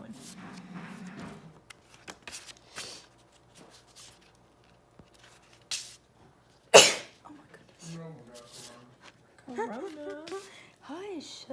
one. Oh my goodness. Corona. Hush.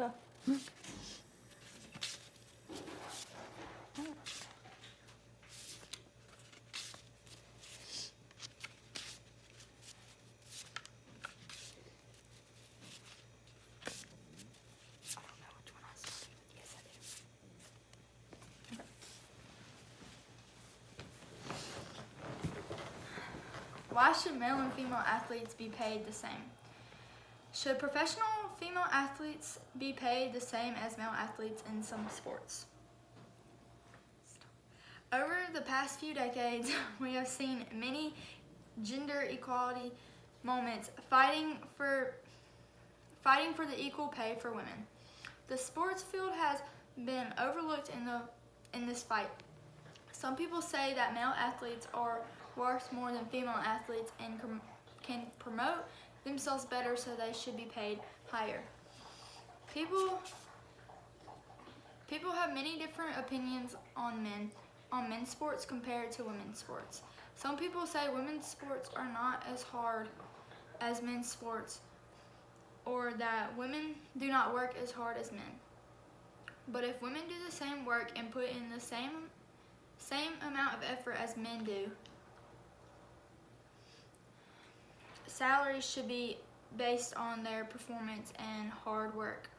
Why should male and female athletes be paid the same? Should professional female athletes be paid the same as male athletes in some sports? Over the past few decades, we have seen many gender equality moments fighting for the equal pay for women. The sports field has been overlooked in this fight. Some people say that male athletes are worth more than female athletes and can promote themselves better, so they should be paid higher. People have many different opinions on men's sports compared to women's sports. Some people say women's sports are not as hard as men's sports, or that women do not work as hard as men. But if women do the same work and put in the same amount of effort as men do, salaries should be based on their performance and hard work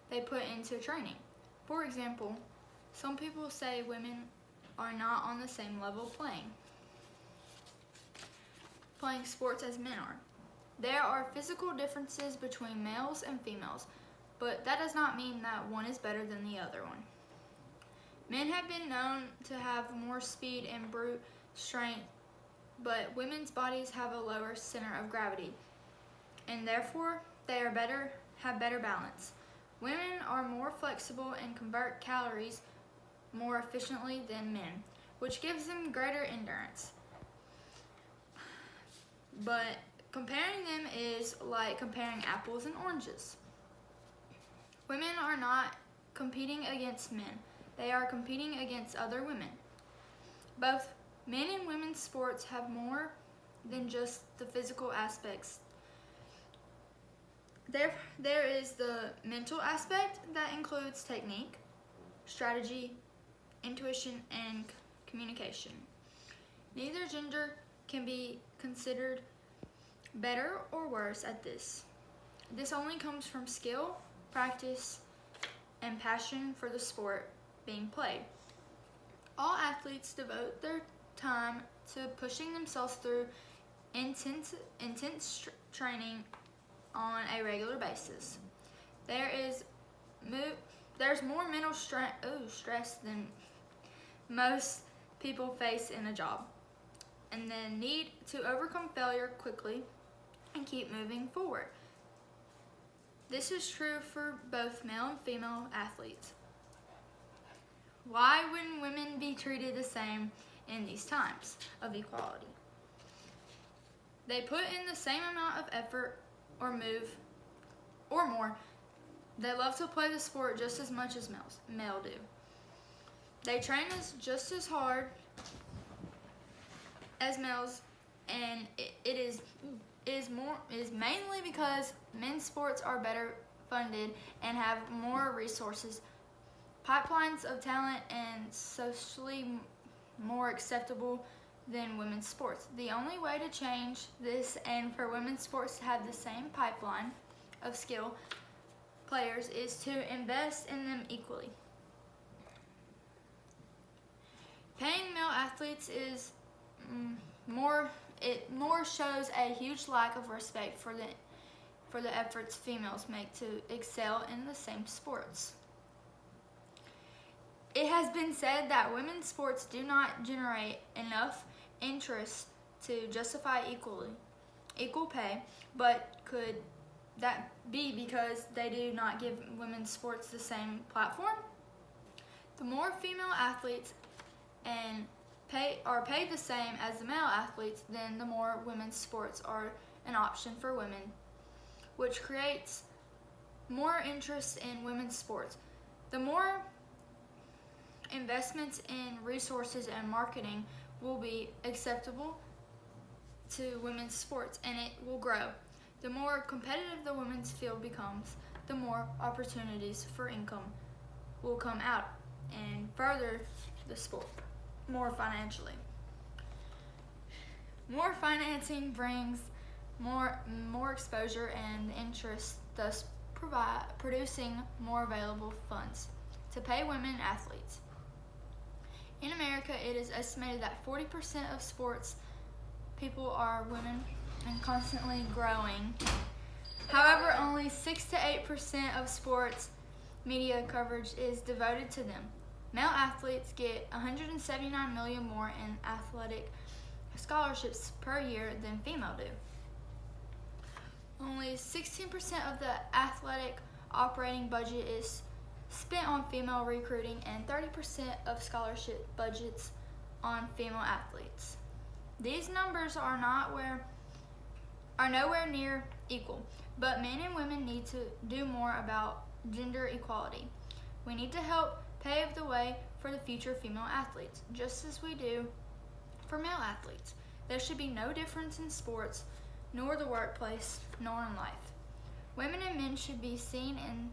they put into training. For example, some people say women are not on the same level playing sports as men are. There are physical differences between males and females, but that does not mean that one is better than the other one. Men have been known to have more speed and brute strength, but women's bodies have a lower center of gravity, and therefore they have better balance. Women are more flexible and convert calories more efficiently than men, which gives them greater endurance. But comparing them is like comparing apples and oranges. Women are not competing against men. They are competing against other women. Both men and women's sports have more than just the physical aspects. There is the mental aspect that includes technique, strategy, intuition, and communication. Neither gender can be considered better or worse at this. This only comes from skill, practice, and passion for the sport being played. All athletes devote their time to pushing themselves through intense training on a regular basis. There's more mental stress than most people face in a job, and the need to overcome failure quickly and keep moving forward. This is true for both male and female athletes. Why wouldn't women be treated the same in these times of equality? They put in the same amount of effort or move or more. They love to play the sport just as much as male do. They train just as hard as males, and it is mainly because men's sports are better funded and have more resources, pipelines of talent, and socially more acceptable than women's sports. The only way to change this and for women's sports to have the same pipeline of skill players is to invest in them equally. Paying male athletes is more shows a huge lack of respect for the efforts females make to excel in the same sports. It has been said that women's sports do not generate enough interest to justify equal pay, but could that be because they do not give women's sports the same platform? The more female athletes are paid the same as the male athletes, then the more women's sports are an option for women, which creates more interest in women's sports. The more investments in resources and marketing will be acceptable to women's sports, and it will grow. The more competitive the women's field becomes, the more opportunities for income will come out and further the sport more financially. More financing brings more exposure and interest, thus producing more available funds to pay women athletes. In America, it is estimated that 40% of sports people are women and constantly growing. However, only 6 to 8% of sports media coverage is devoted to them. Male athletes get 179 million more in athletic scholarships per year than female do. Only 16% of the athletic operating budget is spent on female recruiting and 30% of scholarship budgets on female athletes. These numbers are nowhere near equal, but men and women need to do more about gender equality. We need to help pave the way for the future female athletes, just as we do for male athletes. There should be no difference in sports, nor the workplace, nor in life. Women and men should be seen and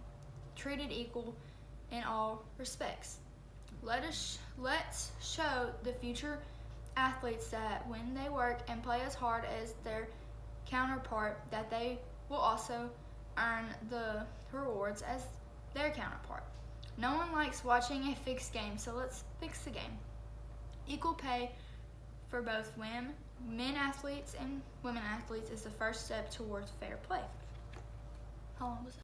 treated equal in all respects. Let's show the future athletes that when they work and play as hard as their counterpart, that they will also earn the rewards as their counterpart. No one likes watching a fixed game, so let's fix the game. Equal pay for both men athletes and women athletes is the first step towards fair play. How long was it?